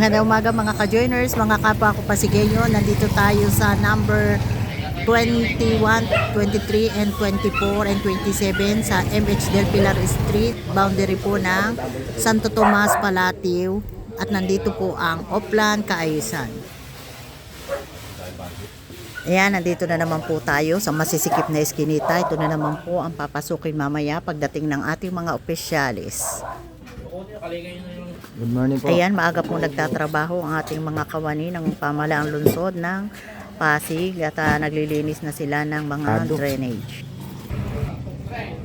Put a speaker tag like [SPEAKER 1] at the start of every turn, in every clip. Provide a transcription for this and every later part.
[SPEAKER 1] Magandang umaga mga ka-joiners, mga kapwa ko Pasigueño. Nandito tayo sa number 21, 23, and 24, and 27 sa MH Del Pilar Street, boundary po ng Santo Tomas, Palatio. At nandito po ang Oplan, Kaayusan. Ayan, nandito na naman po tayo sa masisikip na eskinita. Ito na naman po ang papasukin mamaya pagdating ng ating mga opisyalis.
[SPEAKER 2] Good morning po.
[SPEAKER 1] Ayan, maaga po nagtatrabaho ang ating mga kawani ng pamalaang lungsod ng Pasig at naglilinis na sila ng mga drainage.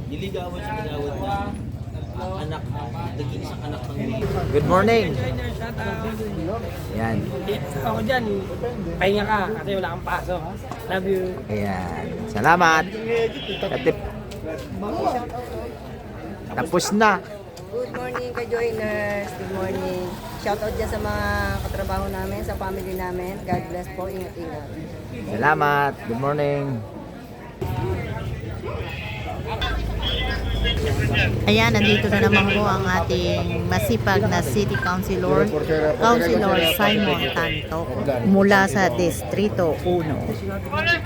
[SPEAKER 3] Niligawan sa ginawad na anak, naging isang anak ng
[SPEAKER 2] Good morning. Ayan.
[SPEAKER 4] Ako dyan, pahinga ka kasi wala kang pasok. Love you.
[SPEAKER 2] Ayan. Salamat. Katip. Tapos na.
[SPEAKER 5] Good morning ka-joiners. Good morning. Shoutout dyan sa mga katrabaho namin, sa family namin. God bless po. Ingat-ingat.
[SPEAKER 2] Salamat. Good morning.
[SPEAKER 1] Ayan, nandito na naman po ang ating masipag na City Councilor, Councilor Simon Tanto mula sa Distrito 1.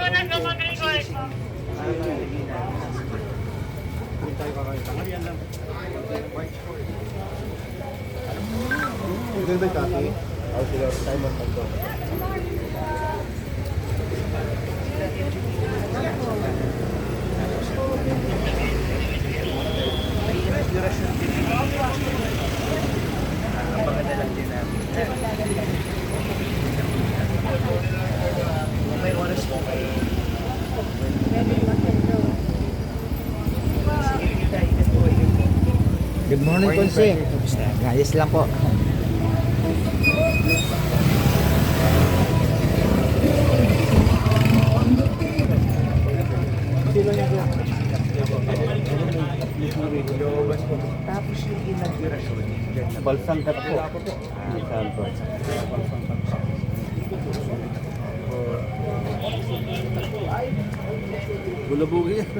[SPEAKER 2] Good morning, Konsi. Ayos lang po.
[SPEAKER 3] Tapos yung inaugurasyon, balsang ka po. Bulabugi yan.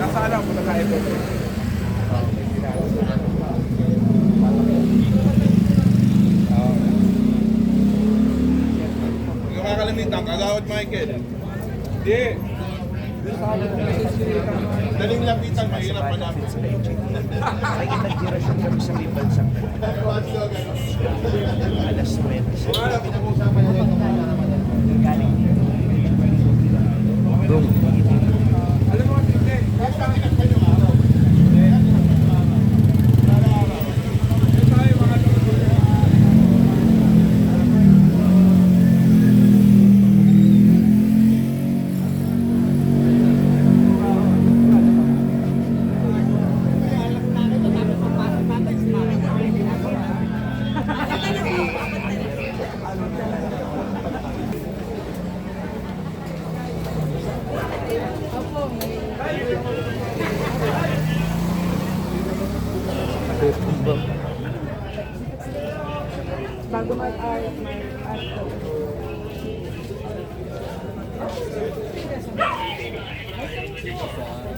[SPEAKER 3] Nasaan po na ito? Yung kakalimitan, kagawad Michael. Hindi. Daling lapitan, mahirap pa namin.
[SPEAKER 6] May inaugurasyon kami sa may bansang alas 9. Galing
[SPEAKER 3] Alam mo, hindi. Kahit sa akin, nagpanyo araw.
[SPEAKER 5] Bago mag-art, may art ko.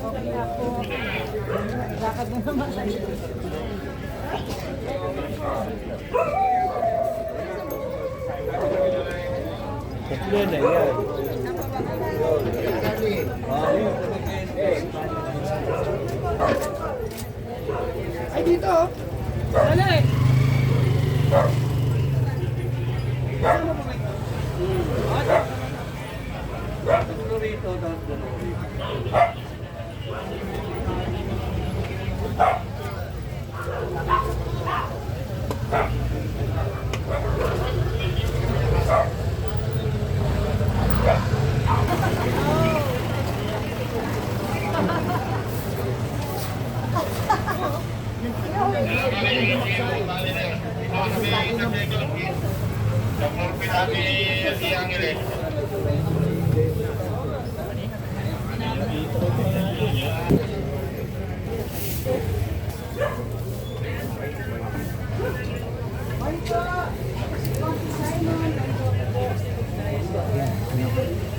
[SPEAKER 5] Okay na po. Lakad na naman.
[SPEAKER 6] tatlo na yan.
[SPEAKER 4] Ay, dito. Dali.
[SPEAKER 5] Oh.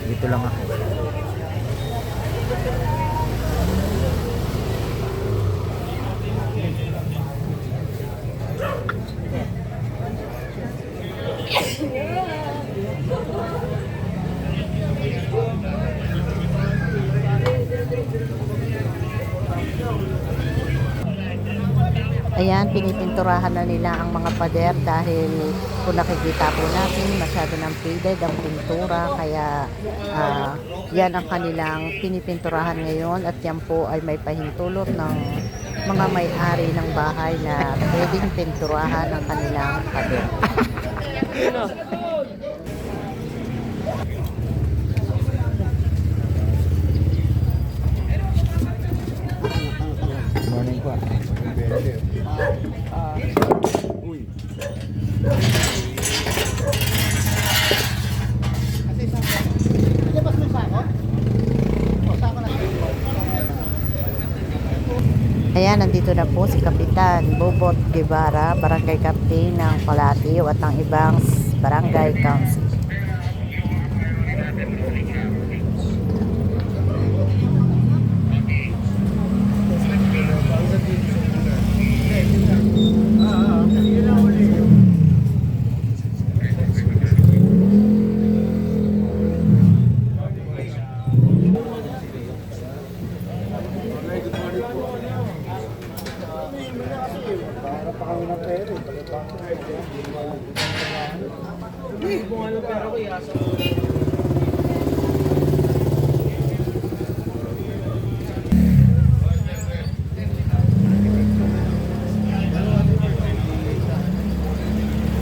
[SPEAKER 2] Dito lang ako.
[SPEAKER 1] Ayan, pinipinturahan na nila ang mga pader dahil kung nakikita po natin, masyado ng faded ang pintura. Kaya yan ang kanilang pinipinturahan ngayon at yan po ay may pahintulot ng mga may-ari ng bahay na pwedeng pinturahan ang kanilang pader.
[SPEAKER 2] Good morning po.
[SPEAKER 1] Ayan, nandito na po si Kapitan Bobot Guevara, Barangay Captain ng Palatiw at ng ibang Barangay Council.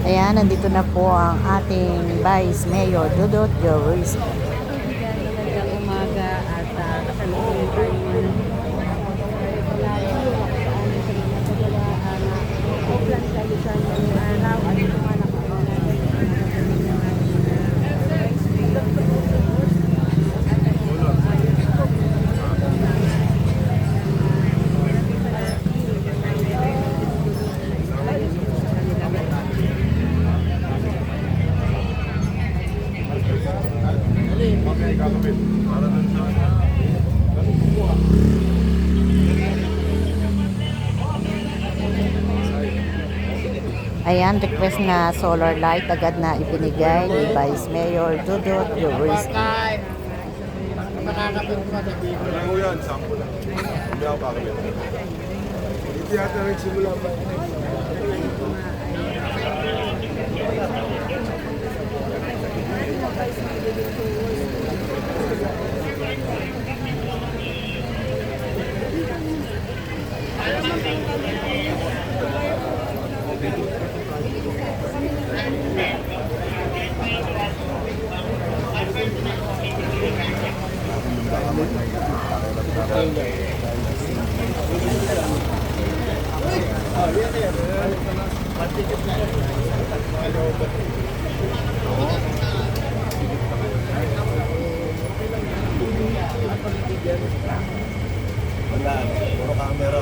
[SPEAKER 1] Ayan, nandito na po ang ating Vice Mayor Dudut Joris.
[SPEAKER 5] Magandang umaga at kasalukuyan tayo ng Oakland Kalisan ngayong araw at yung mga nakauna
[SPEAKER 1] Ayan, request na solar light agad na ibinigay ni Vice Mayor Dudut Joris.
[SPEAKER 7] Ano yan? Sample lang. Hindi ako kakabit. Hindi yata nagsimula pa. Wala, puro camera.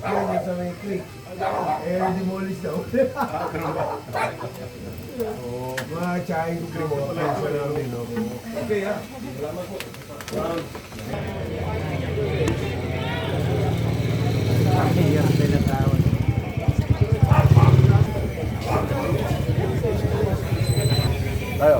[SPEAKER 7] Yan sa may click. Demolish daw. Mga tsahin ko po. Pensa namin. Okay ha. Salamat po. Tayo.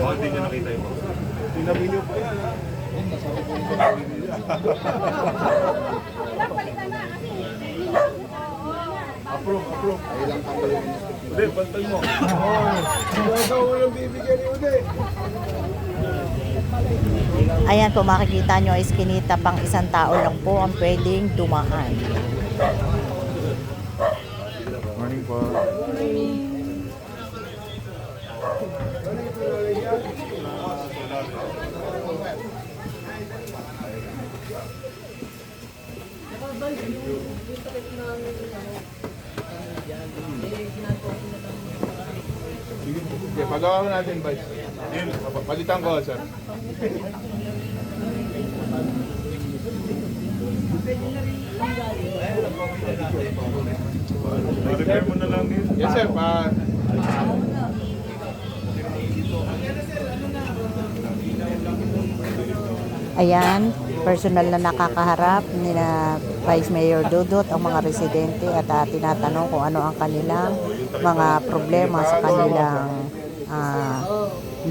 [SPEAKER 7] Bakit hindi niya nakita yun? Tinabi niyo pa yan, ha? Approve. Ilang kami. Ude, bantay mo. Walang bibigyan ni Ude.
[SPEAKER 1] Ayan po, makikita nyo, iskinita pang isang tao lang po ang pwedeng dumaan.
[SPEAKER 7] Morning po.
[SPEAKER 8] Okay, pagawa natin, Vice. Palitan ko, sir.
[SPEAKER 7] Repair mo na lang yun.
[SPEAKER 8] Yes, sir.
[SPEAKER 1] Ayan, personal na nakakaharap ni na Vice Mayor Dudut ang mga residente at tinatanong kung ano ang kanilang mga problema sa kanilang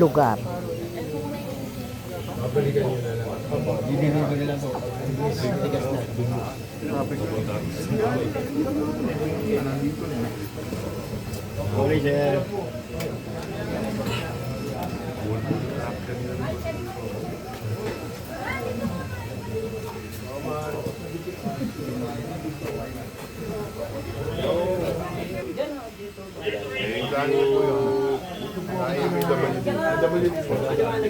[SPEAKER 1] lugar.
[SPEAKER 7] Eh, plano ko yun. Ay, may WD.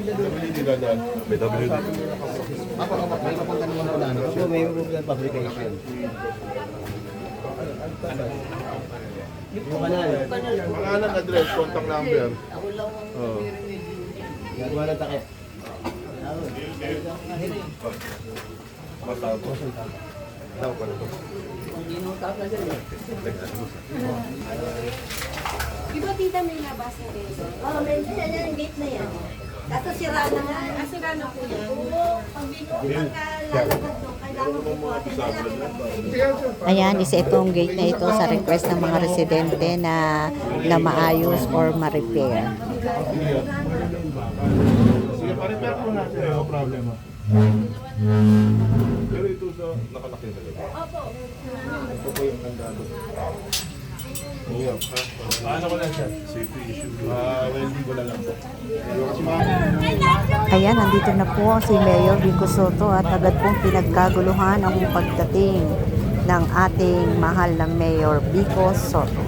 [SPEAKER 7] WD dadaan. May WD.
[SPEAKER 8] Pangalan, address, contact number. Oh.
[SPEAKER 7] Tao pala to.
[SPEAKER 9] Di ba tita may labas na rin?
[SPEAKER 5] Oo, medyo yan yung gate na yan. Kaso sira na nga.
[SPEAKER 9] Sira na po yan.
[SPEAKER 5] Oo, pag lalakad doon, kailangan po natin lalakad.
[SPEAKER 1] Ayan, isa itong gate na ito sa request ng mga residente na maayos or ma-repair.
[SPEAKER 7] Sige, pa-repair po natin. No problema. Pero ito sa nakalaking talaga.
[SPEAKER 9] Opo.
[SPEAKER 7] Ito po yung nandado. Oo, paano ko lang siya? Safety issue. Welding ko na lang po.
[SPEAKER 1] Ayan, nandito na po si Mayor Vico Soto at agad pong pinagkaguluhan ang pagdating ng ating mahal na Mayor Vico Soto.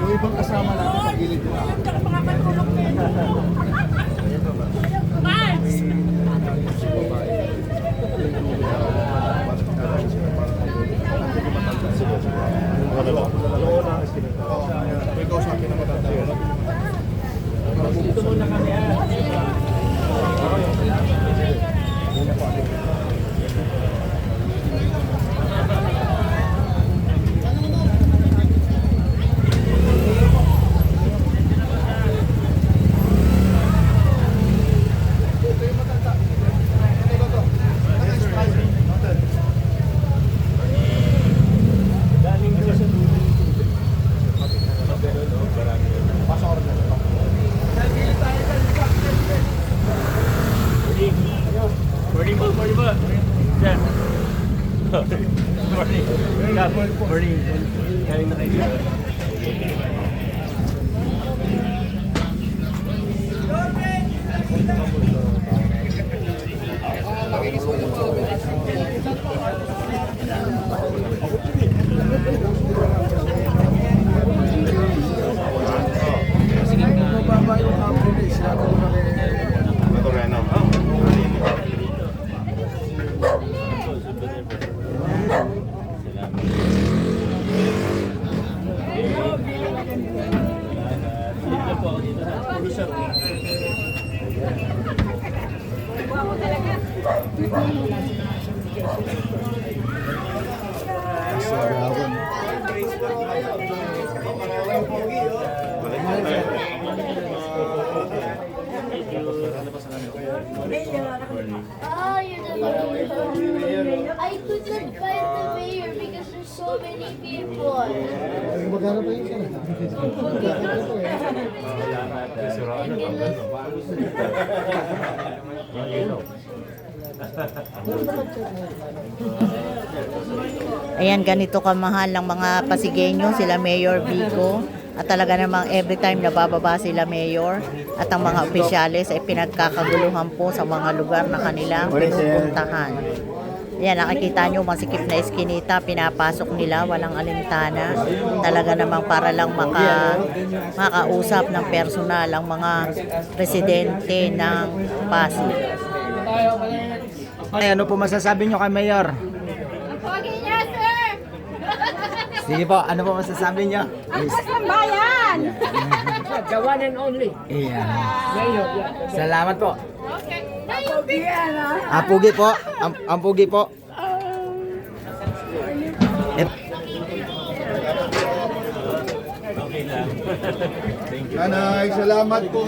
[SPEAKER 8] Yung ibang kasama natin sa gilid nila.
[SPEAKER 7] May kausapin na matanda yun.
[SPEAKER 4] Dito muna kami Morning po. Sir. Morning. Kain na kayo.
[SPEAKER 8] Sarawan.
[SPEAKER 10] Oh, you're the mayor. I could not find the mayor because there's so many people.
[SPEAKER 8] Magkano pa yun sir?
[SPEAKER 1] Ayan, ganito kamahal ng mga Pasigueño, sila Mayor Vico. At talaga namang every time nabababa sila Mayor at ang mga opisyalis ay pinagkakaguluhan po sa mga lugar na kanilang pinupuntahan. Ayan, nakikita nyo, masikip na eskinita, pinapasok nila, walang alintana. Talaga namang para lang makausap ng personal ang mga residente ng Pasig.
[SPEAKER 2] Ay, ano po masasabi nyo kay Mayor?
[SPEAKER 10] Ang pogi niya, sir!
[SPEAKER 2] Sige po, ano po masasabi nyo?
[SPEAKER 10] Ang ng bayan!
[SPEAKER 4] The one and only.
[SPEAKER 2] Iya.
[SPEAKER 4] Mayor.
[SPEAKER 2] Salamat po.
[SPEAKER 10] Okay. Pogi yan, ha?
[SPEAKER 2] Pugi po. Ang pugi po.
[SPEAKER 8] Nanay, salamat po.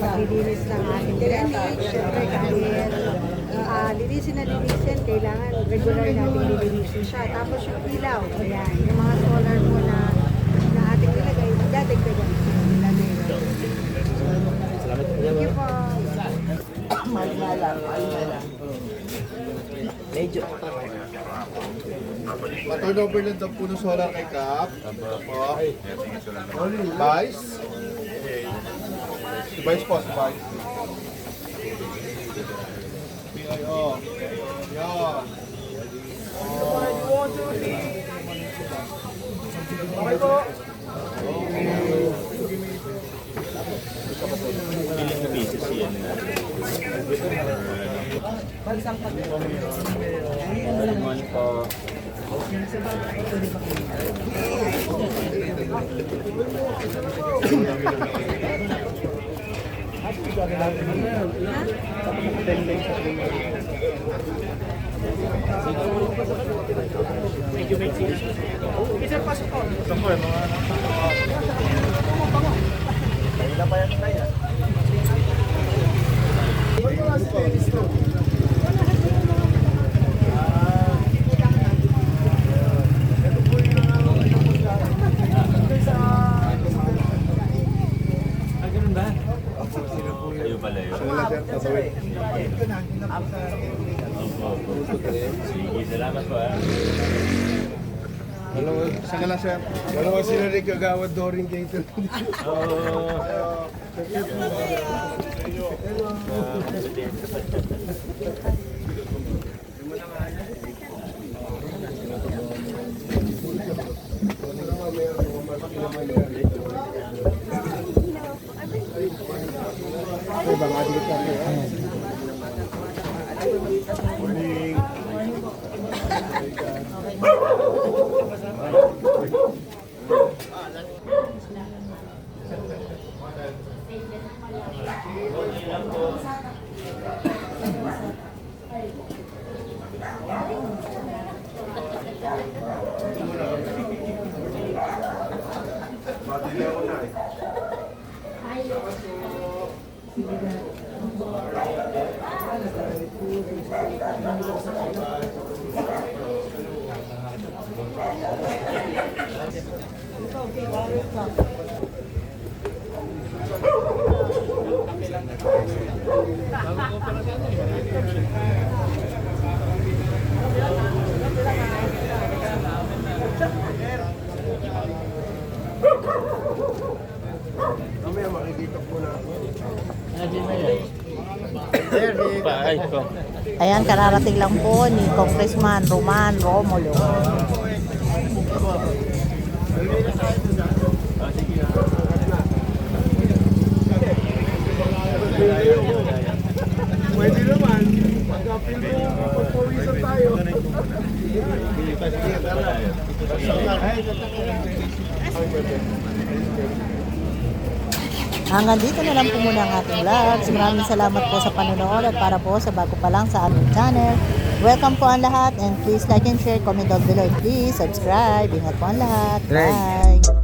[SPEAKER 5] Maglilinis ng ating drainage. Siyempre kahit linisin na linisin, kailangan regular natin lilinisin siya. Tapos yung ilaw, ayan, yung mga solar mo na ating nilagay, dadagdagan nila nila. Thank you po.
[SPEAKER 2] Medyo.
[SPEAKER 8] Turnover lang daw po ng solar kay Cap. Po. Vice. Si Vice po, si Vice. PIO. Yan. Okay po. Saan ka lang, sir?
[SPEAKER 6] Dalawa sila rin kagawad Doring Gator.
[SPEAKER 7] Mamaya makikita po na.
[SPEAKER 1] Ayan, kararating lang po ni Congressman Roman Romulo.
[SPEAKER 7] Pwede naman. Pagka-feel mo, pagpawisan tayo.
[SPEAKER 1] Hanggang dito na lang po muna ang ating vlogs. Maraming salamat po sa panonood at para po sa bago pa lang sa aming channel. Welcome po ang lahat and please like and share, comment down below and please subscribe. Ingat po ang lahat. Bye!